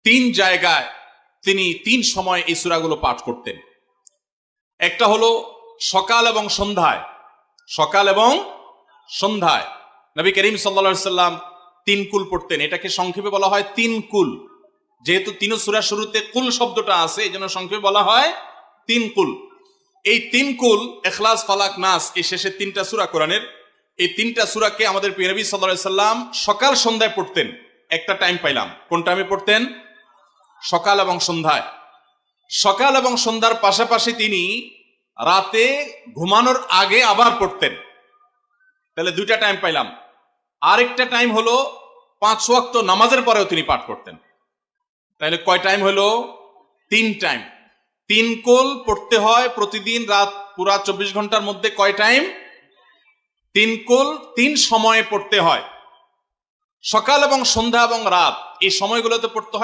তিন জায়গায় তিনি তিন সময় এই সূরাগুলো পাঠ করতেন। একটা হলো সকাল এবং সন্ধ্যায়। সকাল এবং সন্ধ্যায় নবী করিম সাল্লাল্লাহু আলাইহি সাল্লাম তিন কুল পড়তেন। এটাকে সংক্ষেপে বলা হয় তিন কুল। যেহেতু তিন সূরার শুরুতে কুল শব্দটা আছে, এই জন্য সংক্ষেপে বলা হয় তিন কুল। এই তিন কুল ইখলাস, ফালাক, নাস, এই শেষের তিনটা সূরা কোরআনের, এই তিনটা সূরাকে আমাদের প্রিয় নবী সাল্লাল্লাহু আলাইহি সাল্লাম সকাল সন্ধ্যায় পড়তেন। একটা টাইম পাইলাম, কোন টাইমে পড়তেন? সকাল এবং সন্ধ্যায়। সকাল এবং সন্ধ্যার পাশাপাশি তিনি রাতে ঘুমানোর আগে আবার পড়তেন। তাহলে দুইটা টাইম পাইলাম। আরেকটা টাইম হলো 5 ওয়াক্ত নামাজের পরেও তিনি পাঠ করতেন। তাহলে কয় টাইম হলো? 3 টাইম। 3 কুল পড়তে হয় প্রতিদিন, রাত পুরা 24 ঘন্টার মধ্যে কয় টাইম? 3 কুল 3 সময়ে পড়তে হয়। সকাল এবং সন্ধ্যা এবং রাত এই সময়গুলোতে পড়তে হয়